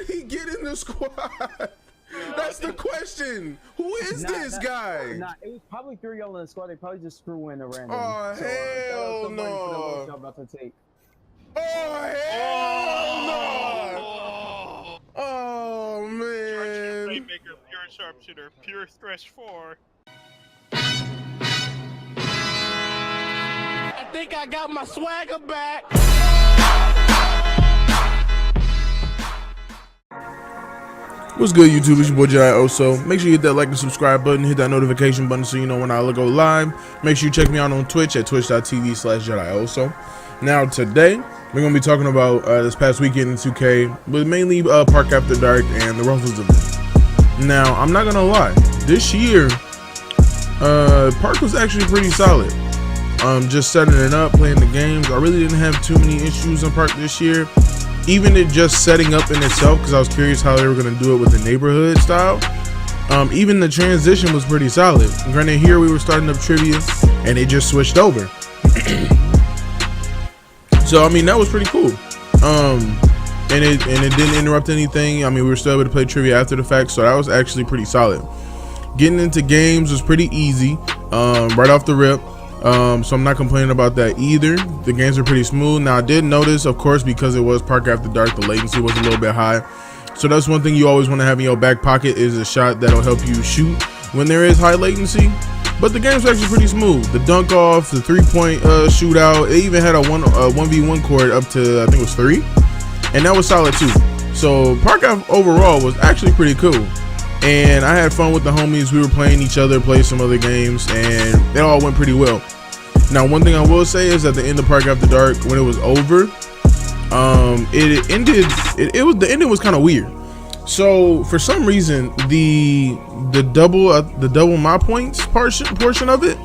he get in the squad? That's the question. Who is this guy? Nah, it was probably 3 y'all in the squad. They probably just threw in a random. Oh, hell no. About to take. Oh, hell no. Oh, man. Playmaker, pure sharpshooter, pure stretch 4. I think I got my swagger back. What's good, YouTube? It's your boy Jedi Oso. Make sure you hit that like and subscribe button, hit that notification button so you know when I go live. Make sure you check me out on Twitch at twitch.tv/JediOso. Now today we're gonna be talking about this past weekend in 2K, but mainly Park After Dark and the Ruffles event. Now I'm not gonna lie, this year Park was actually pretty solid. Just setting it up, playing the games. I really didn't have too many issues on Park this year. Even it just setting up in itself, because I was curious how they were going to do it with the neighborhood style. Even the transition was pretty solid. Granted, here we were starting up trivia, and it just switched over. So I mean, that was pretty cool. And it didn't interrupt anything. I mean, we were still able to play trivia after the fact, so that was actually pretty solid. Getting into games was pretty easy, right off the rip. So I'm not complaining about that either. The games are pretty smooth. Now I did notice, of course, because it was Park After Dark, the latency was a little bit high. So that's one thing you always want to have in your back pocket, is a shot that'll help you shoot when there is high latency. But the game's actually pretty smooth. The dunk off, the 3-point shootout, it even had a 1v1 court up to, I think it was 3, and that was solid too. So Park overall was actually pretty cool. And I had fun with the homies. We were playing each other, played some other games, and it all went pretty well. Now, one thing I will say is at the end of Park After Dark, when it was over, it ended. The ending was kind of weird. So for some reason, the double my points portion of it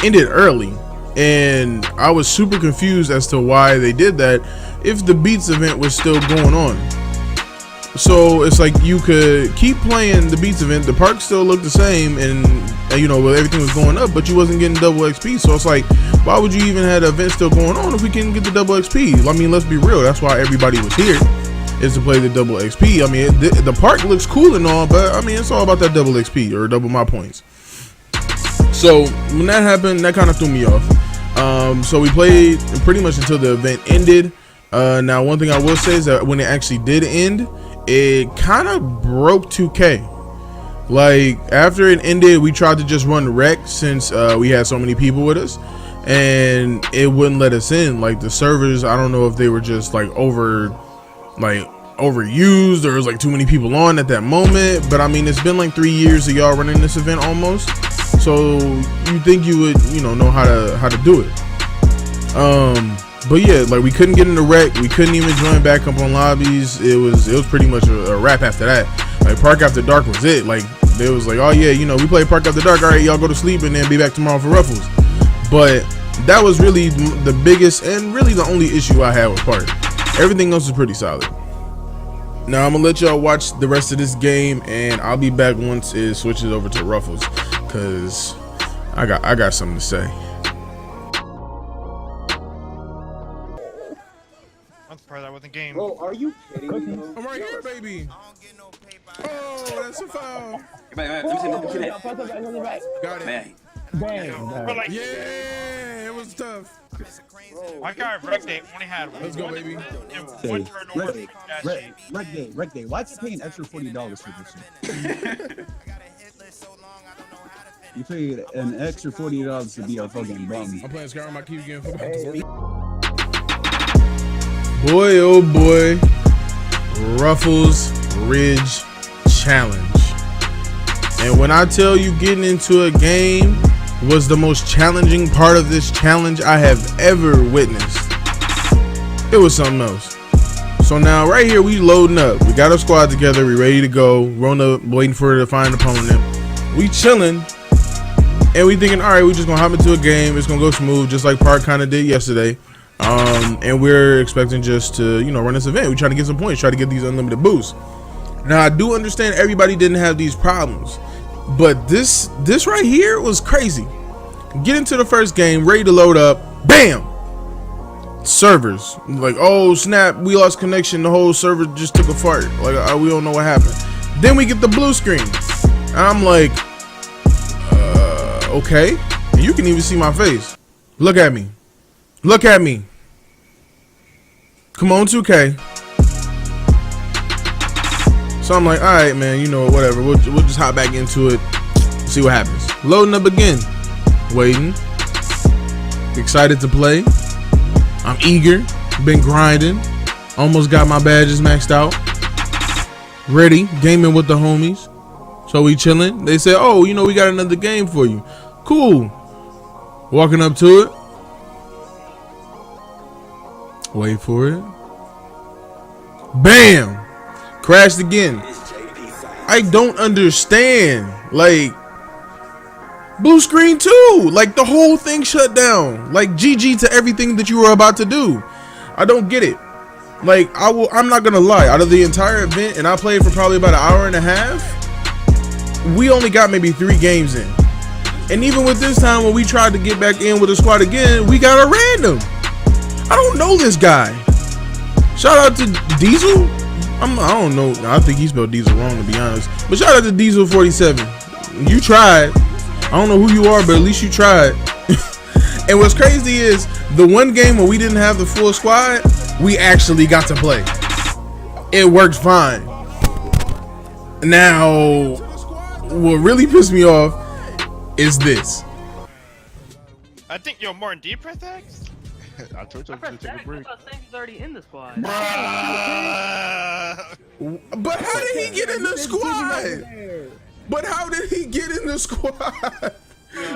ended early, and I was super confused as to why they did that if the Beats event was still going on. So it's like you could keep playing the Beats event, the park still looked the same, and you know, everything was going up, but you wasn't getting double XP. So it's like, why would you even have the event still going on if we couldn't get the double XP? I mean, let's be real, that's why everybody was here, is to play the double XP. I mean, the park looks cool and all, but I mean, it's all about that double XP or double my points. So when that happened, that kind of threw me off. So we played pretty much until the event ended. Now one thing I will say is that when it actually did end, it kind of broke 2K. Like after it ended, we tried to just run rec since we had so many people with us, and it wouldn't let us in. Like the servers, I don't know if they were just like overused, or it was like too many people on at that moment. But I mean, it's been like 3 years of y'all running this event almost, so you think you would, you know how to do it. But yeah, like we couldn't get in the rec, we couldn't even join back up on lobbies. It was pretty much a wrap after that. Like Park After Dark was it. Like it was like, oh yeah, we played Park After Dark, all right, y'all go to sleep and then be back tomorrow for Ruffles. But that was really the biggest and really the only issue I had with Park. Everything else is pretty solid. Now I'm gonna let y'all watch the rest of this game, and I'll be back once it switches over to Ruffles, cause I got something to say. With the game. Bro, are you kidding me? I'm right here, baby. Oh, that's a foul. Got it. Bang. Yeah, it was tough. My guy Rec Day only had Let's go, baby. one turnover. Rec Day. Why'd you pay an extra $40 for this shit? You paid an extra $40 to be a fucking bum. I'm playing Skyrim. I keep getting Boy, oh boy, Ruffles Ridge Challenge. And when I tell you getting into a game was the most challenging part of this challenge I have ever witnessed, it was something else. So now right here we loading up. We got our squad together, we ready to go. Rona waiting for her to find an opponent. We chilling, and we thinking, all right, we just gonna hop into a game. It's gonna go smooth, just like Park kind of did yesterday. And we're expecting just to, run this event. We try to get some points, try to get these unlimited boosts. Now I do understand everybody didn't have these problems, but this right here was crazy. Get into the first game, ready to load up, bam, servers. Like, oh snap, we lost connection. The whole server just took a fart. Like, we don't know what happened. Then we get the blue screen. And I'm like, okay. And you can even see my face. Look at me. Look at me. Come on, 2K. So I'm like, all right, man, you know, whatever. We'll just hop back into it. See what happens. Loading up again. Waiting. Excited to play. I'm eager. Been grinding. Almost got my badges maxed out. Ready. Gaming with the homies. So we chilling. They said, oh, you know, we got another game for you. Cool. Walking up to it. Wait for it. Bam! Crashed again. I don't understand. Like, blue screen too. Like, the whole thing shut down. Like, GG to everything that you were about to do. I don't get it. Like, I'm not gonna lie. Out of the entire event, and I played for probably about an hour and a half, we only got maybe 3 games in. And even with this time, when we tried to get back in with the squad again, we got a random. I don't know this guy. Shout out to Diesel. I don't know. I think he spelled Diesel wrong, to be honest. But shout out to Diesel 47. You tried. I don't know who you are, but at least you tried. And what's crazy is the one game where we didn't have the full squad, we actually got to play. It worked fine. Now, what really pissed me off is this. I think you're more in deep breath X. I told you I was gonna take a break. I thought Saint was already in the squad. But how did he get in the squad? But how did he get in the squad?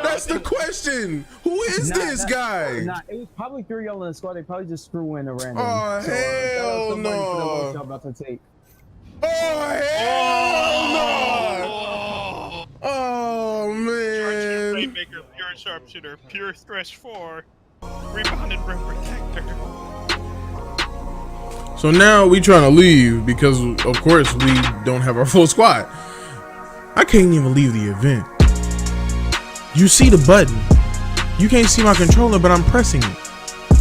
That's the question. Who is this guy? Nah, it was probably 3 y'all in the squad. They probably just threw in a random. Oh, hell somebody for the loss y'all no. about to take. Oh, hell no. Oh, man. Playmaker, pure sharpshooter, pure thresh 4, rebounded rim protector. So now we trying to leave because, of course, we don't have our full squad. I can't even leave the event. You see the button. You can't see my controller, but I'm pressing it.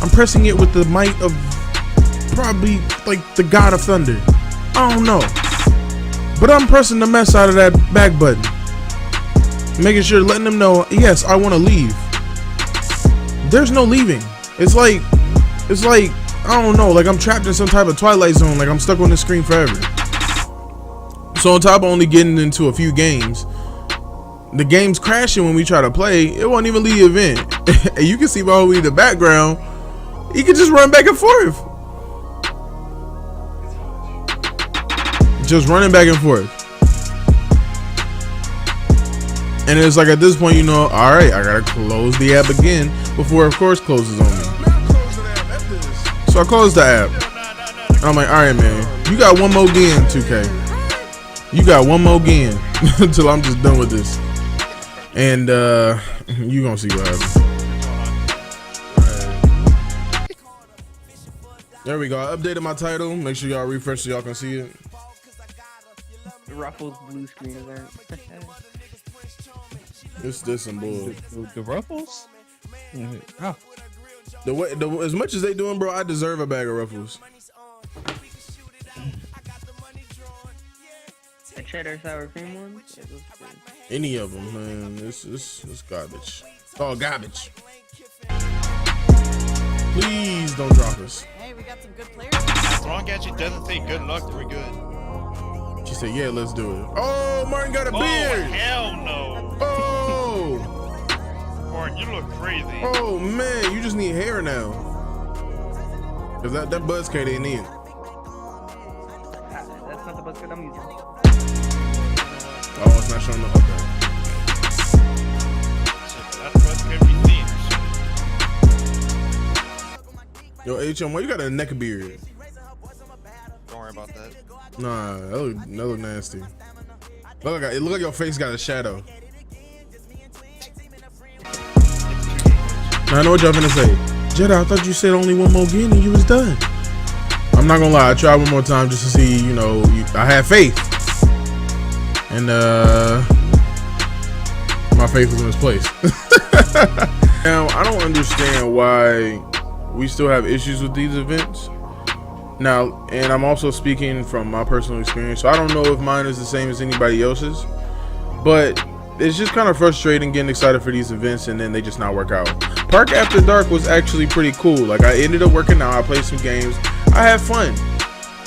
I'm pressing it with the might of probably like the God of Thunder. I don't know. But I'm pressing the mess out of that back button. Making sure, letting them know, yes, I want to leave. There's no leaving. It's like, I don't know, like I'm trapped in some type of Twilight Zone, like I'm stuck on this screen forever. So on top of only getting into a few games, the game's crashing when we try to play. It won't even leave the event. And you can see my homie in the background. He can just run back and forth. Just running back and forth. And it's like at this point, you know, all right, I gotta close the app again before, of course, closes on me. So I closed the app. And I'm like, all right, man, you got one more game, 2K. You got one more game until I'm just done with this. And you gonna see what happens. There we go. I updated my title. Make sure y'all refresh so y'all can see it. Ruffles blue screen event. It's this and bull. The Ruffles? Oh. As much as they doing, bro, I deserve a bag of Ruffles. The cheddar sour cream ones? Any of them, man. It's garbage. It's all garbage. Please don't drop us. Hey, we got some good players. As long as it doesn't say good luck, we're good. She said, yeah, let's do it. Oh, Martin got a Oh, beard. hell no. Oh. Martin, you look crazy. Oh, man, you just need hair now. Because that buzz cut ain't in. That's not the buzz cut I'm using. Oh, it's not showing up. Okay. That's what's good we see. Yo, HM, why you got a neck beard? Don't worry about that. Nah, that look nasty. It look like your face got a shadow. Now I know what y'all finna say. Jedi, I thought you said only one more game and you was done. I'm not gonna lie, I tried one more time just to see, you know, I had faith. And my faith was misplaced. Now I don't understand why we still have issues with these events. Now, and I'm also speaking from my personal experience, so I don't know if mine is the same as anybody else's, but it's just kind of frustrating getting excited for these events and then they just not work out. Park After Dark was actually pretty cool. Like, I ended up working out, I played some games, I had fun.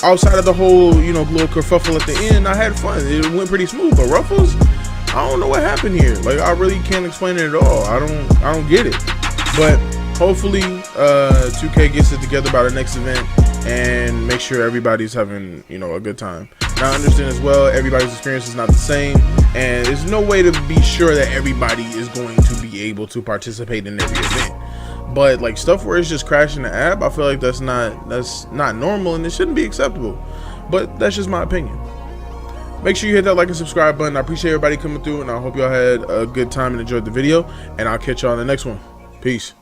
Outside of the whole, you know, little kerfuffle at the end, I had fun. It went pretty smooth. But Ruffles, I don't know what happened here. Like, I really can't explain it at all. I don't get it. But hopefully 2K gets it together by the next event and make sure everybody's having, you know, a good time. Now, I understand as well, everybody's experience is not the same, and there's no way to be sure that everybody is going to be able to participate in every event. But like stuff where it's just crashing the app, I feel like that's not normal and it shouldn't be acceptable. But that's just my opinion. Make sure you hit that like and subscribe button. I appreciate everybody coming through, and I hope y'all had a good time and enjoyed the video, and I'll catch y'all in the next one. Peace.